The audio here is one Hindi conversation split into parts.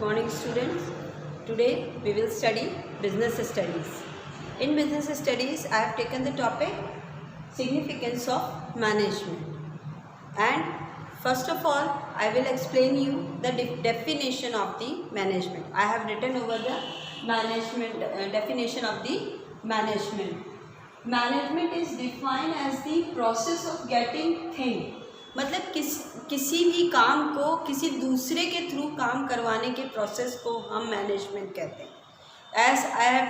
morning students. Today we will study business studies. In business studies I have taken the topic significance of management, and first of all I will explain you the definition of the management. I have written over the management definition of the management. Management is defined as the process of getting thing, मतलब किसी भी काम को किसी दूसरे के थ्रू काम करवाने के प्रोसेस को हम मैनेजमेंट कहते हैं. As I have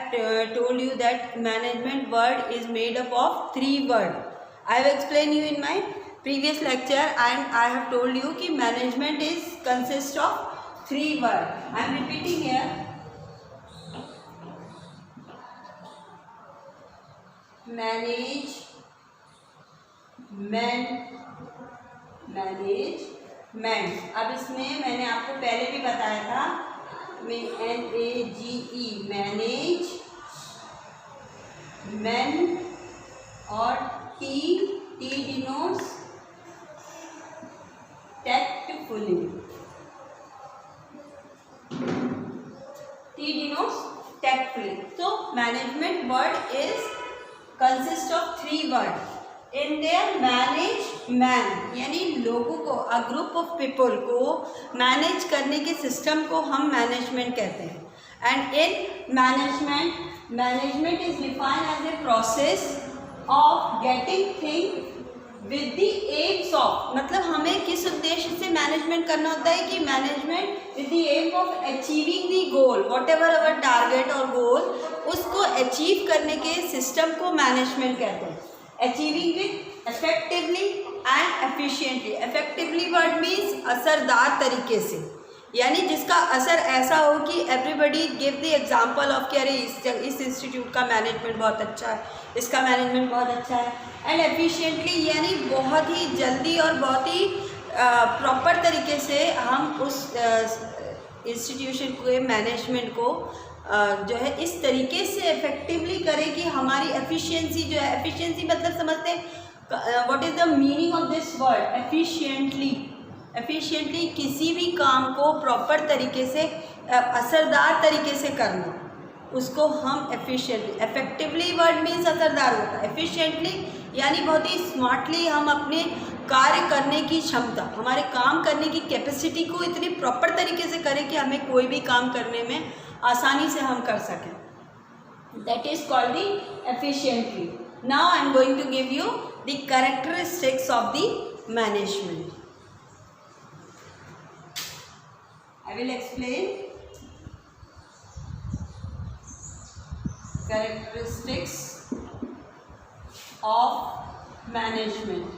told you that management word is made up of 3 word. I have explain you in my previous lecture and I have told you कि management is consist of 3 word. I am repeating here. Management. अब इसमें मैंने आपको पहले भी बताया था, MAGE मैनेज, मैन और T denotes tactfully. T denotes tactfully. तो management word is consist of 3 word. In their manage man, यानी लोगों को, अ ग्रुप ऑफ पीपल को मैनेज करने के सिस्टम को हम मैनेजमेंट कहते हैं. And in management is defined as a process of getting thing with the aims of, मतलब हमें किस उद्देश्य से मैनेजमेंट करना होता है कि management with the aim of achieving the goal, whatever our target और गोल, उसको अचीव करने के सिस्टम को मैनेजमेंट कहते हैं. Achieving it effectively and efficiently. Effectively word means असरदार तरीके से, यानी जिसका असर ऐसा हो कि everybody give the example of कि अरे इस इंस्टीट्यूट का मैनेजमेंट बहुत अच्छा है, इसका मैनेजमेंट बहुत अच्छा है. एंड एफिशिएंटली यानी बहुत ही जल्दी और बहुत ही प्रॉपर तरीके से हम उस इंस्टीट्यूशन के मैनेजमेंट को जो है इस तरीके से इफेक्टिवली करें कि हमारी एफिशिएंसी जो है, एफिशिएंसी मतलब समझते हैं what is the meaning of this word efficiently. Efficiently किसी भी काम को प्रॉपर तरीके से असरदार तरीके से करना, उसको हम एफिशिएंटली. इफेक्टिवली वर्ड मीन्स असरदार होता है. एफिशिएंटली यानी बहुत ही स्मार्टली हम अपने कार्य करने की क्षमता, हमारे काम करने की कैपेसिटी को इतनी प्रॉपर तरीके से करें कि हमें कोई भी काम करने में आसानी से हम कर सकें. That is called the efficiently. Now I am going to give you the characteristics of the management. I will explain characteristics of management.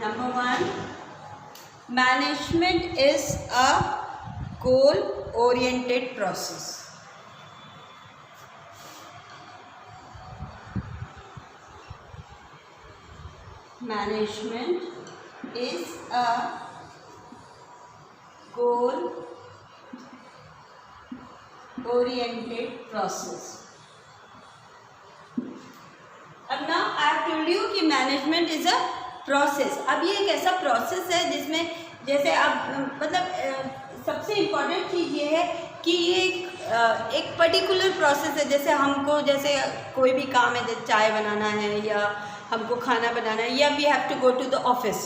Number 1, management is a goal-oriented process. Management is a goal-oriented process. अब ना I have told you कि मैनेजमेंट इज अ प्रोसेस. अब ये एक ऐसा प्रोसेस है जिसमें जैसे अब मतलब सबसे इम्पॉर्टेंट चीज़ ये है कि ये एक पर्टिकुलर प्रोसेस है. जैसे हमको जैसे कोई भी काम है, जैसे चाय बनाना है या हमको खाना बनाना है, या we have to go to the office,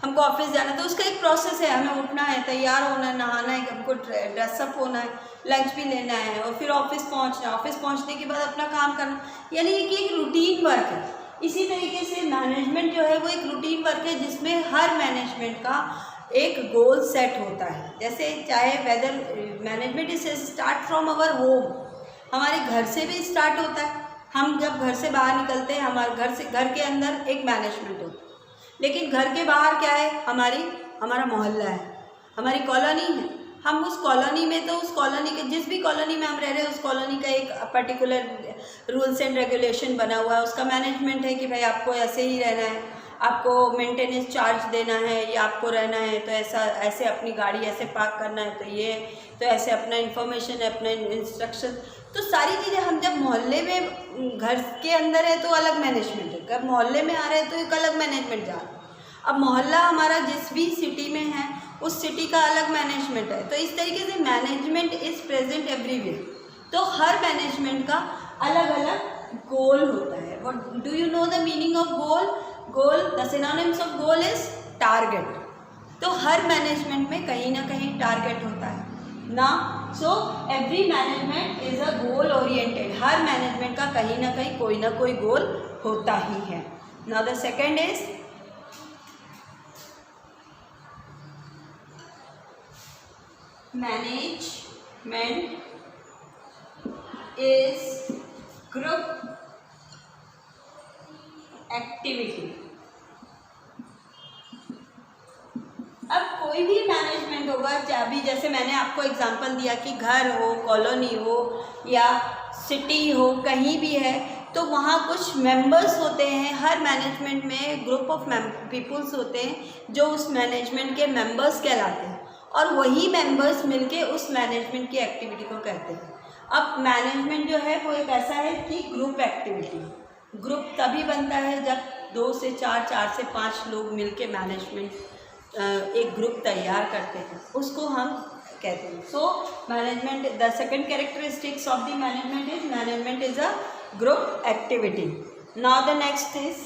हमको ऑफिस जाना है, तो उसका एक प्रोसेस है. हमें उठना है, तैयार होना है, नहाना है, हमको ड्रेसअप होना है, लंच भी लेना है और फिर ऑफिस पहुंचना है. ऑफिस पहुंचने के बाद अपना काम करना, यानी ये कि एक रूटीन वर्क है. इसी तरीके से मैनेजमेंट जो है वो एक रूटीन वर्क है जिसमें हर मैनेजमेंट का एक गोल सेट होता है. जैसे चाहे whether management is start from our home, हमारे घर से भी स्टार्ट होता है. हम जब घर से बाहर निकलते हैं, हमारे घर के अंदर एक मैनेजमेंट होता है, लेकिन घर के बाहर क्या है, हमारा मोहल्ला है, हमारी कॉलोनी है. हम उस कॉलोनी में, तो उस कॉलोनी के जिस भी कॉलोनी में हम रह रहे हैं उस कॉलोनी का एक पर्टिकुलर रूल्स एंड रेगुलेशन बना हुआ है. उसका मैनेजमेंट है कि भाई आपको ऐसे ही रहना है, आपको मेंटेनेंस चार्ज देना है, या आपको रहना है तो ऐसे अपनी गाड़ी ऐसे पार्क करना है, तो ऐसे अपना इन्फॉर्मेशन है, अपना इंस्ट्रक्शन. तो सारी चीज़ें हम जब मोहल्ले में घर के अंदर है तो अलग मैनेजमेंट है, अगर मोहल्ले में आ रहे हैं तो एक अलग मैनेजमेंट जा रहा है। अब मोहल्ला हमारा जिस भी सिटी में है उस सिटी का अलग मैनेजमेंट है। तो इस तरीके से मैनेजमेंट इज़ प्रेजेंट एवरीवेयर। तो हर मैनेजमेंट का अलग अलग गोल होता है। What do you know the meaning of goal? Goal, the synonyms of goal is target. तो हर मैनेजमेंट में कहीं ना कहीं टारगेट होता है ना। So every management is a goal oriented. Her management का कहीं ना कोई गोल होता ही है। Now the second is management is group activity. अब कोई भी मैनेजमेंट होगा, अभी जैसे मैंने आपको एग्जांपल दिया कि घर हो, कॉलोनी हो या सिटी हो, कहीं भी है तो वहाँ कुछ मेंबर्स होते हैं। हर मैनेजमेंट में ग्रुप ऑफ पीपल्स होते हैं जो उस मैनेजमेंट के मेंबर्स कहलाते हैं और वही मेंबर्स मिलके उस मैनेजमेंट की एक्टिविटी को कहते हैं। अब मैनेजमेंट जो है वो एक ऐसा है कि ग्रुप एक्टिविटी। ग्रुप तभी बनता है जब 2 से 4, 4 से 5 लोग मिलके मैनेजमेंट एक ग्रुप तैयार करते हैं, उसको हम कहते हैं। So management, the second characteristics of the management is a group activity. Now the next is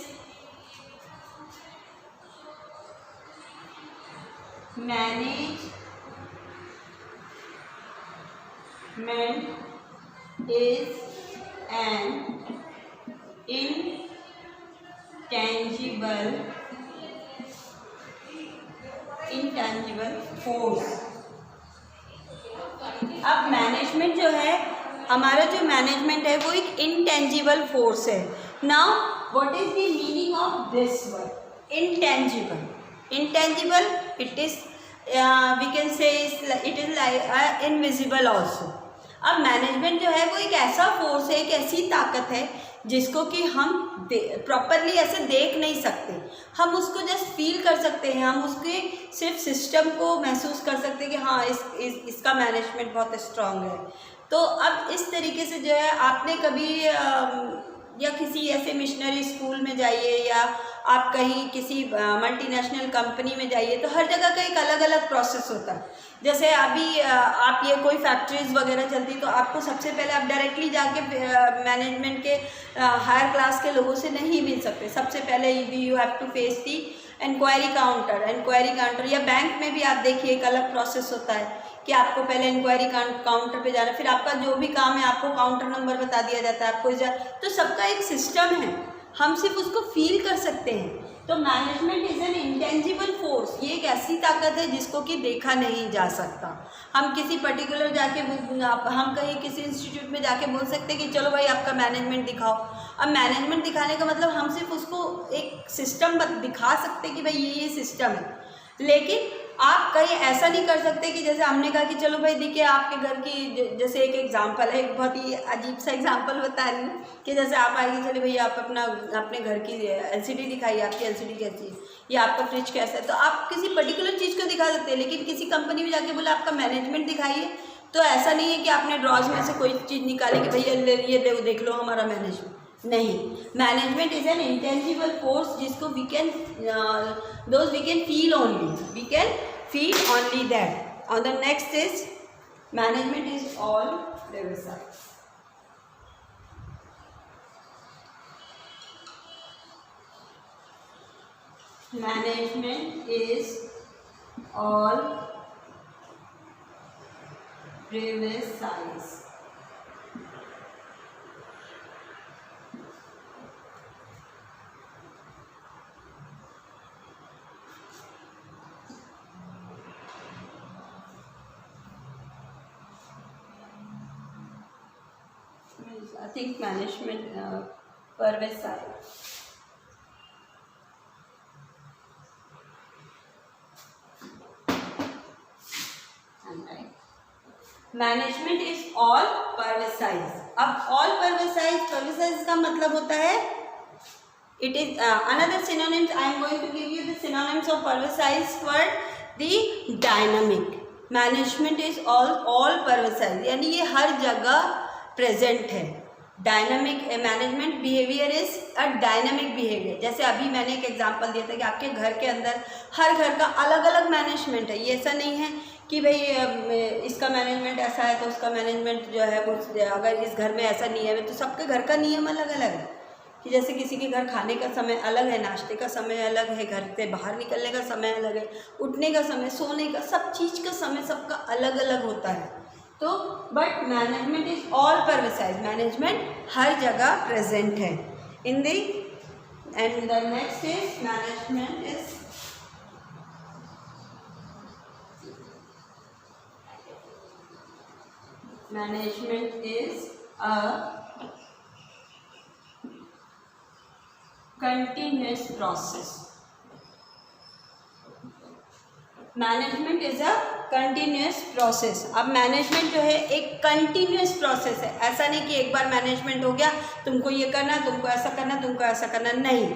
management is an intangible force। अब मैनेजमेंट जो है, हमारा जो मैनेजमेंट है वो एक इंटेंजिबल फोर्स है। Now what is the meaning of this word intangible? Intangible, it is we can say it is like invisible also. अब मैनेजमेंट जो है वो एक ऐसा फोर्स है, एक ऐसी ताकत है जिसको कि हम प्रॉपरली ऐसे देख नहीं सकते, हम उसको जस्ट फील कर सकते हैं, हम उसके सिर्फ सिस्टम को महसूस कर सकते हैं कि हाँ इसका मैनेजमेंट बहुत स्ट्रांग है। तो अब इस तरीके से जो है, आपने कभी या किसी ऐसे मिशनरी स्कूल में जाइए या आप कहीं किसी मल्टीनेशनल कंपनी में जाइए तो हर जगह का एक अलग अलग प्रोसेस होता है। जैसे अभी आप ये कोई फैक्ट्रीज वगैरह चलती तो आपको सबसे पहले आप डायरेक्टली जाके मैनेजमेंट के हायर क्लास के लोगों से नहीं मिल सकते। सबसे पहले you have to face the inquiry counter या बैंक में भी आप देखिए एक अलग प्रोसेस होता है कि आपको पहले इंक्वायरी काउंटर पे जाना, फिर आपका जो भी काम है आपको काउंटर नंबर बता दिया जाता है, आपको तो सबका एक सिस्टम है, हम सिर्फ उसको फील कर सकते हैं। तो management is an intangible force, ये एक ऐसी ताकत है जिसको कि देखा नहीं जा सकता। हम किसी पर्टिकुलर जाके हम कहीं किसी इंस्टीट्यूट में जाके बोल सकते हैं कि चलो भाई आपका मैनेजमेंट दिखाओ। अब मैनेजमेंट दिखाने का मतलब हम सिर्फ उसको एक सिस्टम दिखा सकते कि भाई ये सिस्टम है, लेकिन आप कहीं ऐसा नहीं कर सकते कि जैसे हमने कहा कि चलो भाई देखिए आपके घर की, जैसे एक एग्जांपल है, एक बहुत ही अजीब सा एग्जांपल बता रही हूँ कि जैसे आप आएंगे, चले भैया आप अपने घर की एलसीडी दिखाइए, आपकी एलसीडी कैसी है या आपका फ्रिज कैसा है। तो आप किसी पर्टिकुलर चीज़ को दिखा सकते हैं, लेकिन किसी कंपनी में जाके बोला आपका मैनेजमेंट दिखाइए तो ऐसा नहीं है कि आपने ड्रॉज में से कोई चीज़ निकाली कि भैया ये देख लो हमारा मैनेजमेंट। नहीं, management is an intangible force जिसको we can feel only that. और the next is management is all pervasive. Management is all pervasive. I think management pervasive. Management is all pervasive. अब ऑल परवेसाइज का मतलब होता है it is another synonyms. I am going to give you the synonyms of pervasive word, the dynamic. Management is all pervasive, यानी ये हर जगह प्रेजेंट है। Dynamic management behaviour is a dynamic behaviour. जैसे अभी मैंने एक एग्जांपल दिया था कि आपके घर के अंदर हर घर का अलग अलग मैनेजमेंट है। ये ऐसा नहीं है कि भाई इसका मैनेजमेंट ऐसा है तो उसका मैनेजमेंट जो है वो, अगर इस घर में ऐसा नियम है तो सबके घर का नियम अलग अलग है। कि जैसे किसी के घर खाने का समय अलग है, नाश्ते का समय अलग है, घर से बाहर निकलने का समय अलग है, उठने का समय, सोने का, सब चीज़ का समय सबका अलग अलग होता है। तो but management is all pervasive, management हर जगह प्रेजेंट है in the. And the next is management is a continuous process। Management is a continuous process. अब मैनेजमेंट जो है एक कंटिन्यूस प्रोसेस है। ऐसा नहीं कि एक बार मैनेजमेंट हो गया तुमको ये करना, तुमको ऐसा करना, तुमको ऐसा करना, नहीं।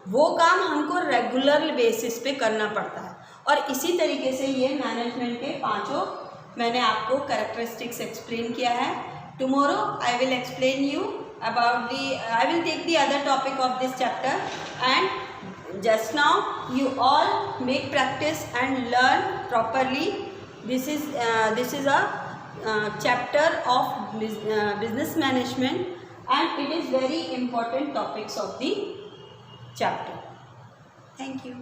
वो काम हमको रेगुलर बेसिस पे करना पड़ता है। और इसी तरीके से ये मैनेजमेंट के 5 मैंने आपको कैरेक्टरिस्टिक्स एक्सप्लेन किया है। Tomorrow I will explain you about I will take the other topic of this chapter, and just now you all make practice and learn properly. This is a chapter of business management, and it is very important topics of the chapter. Thank you.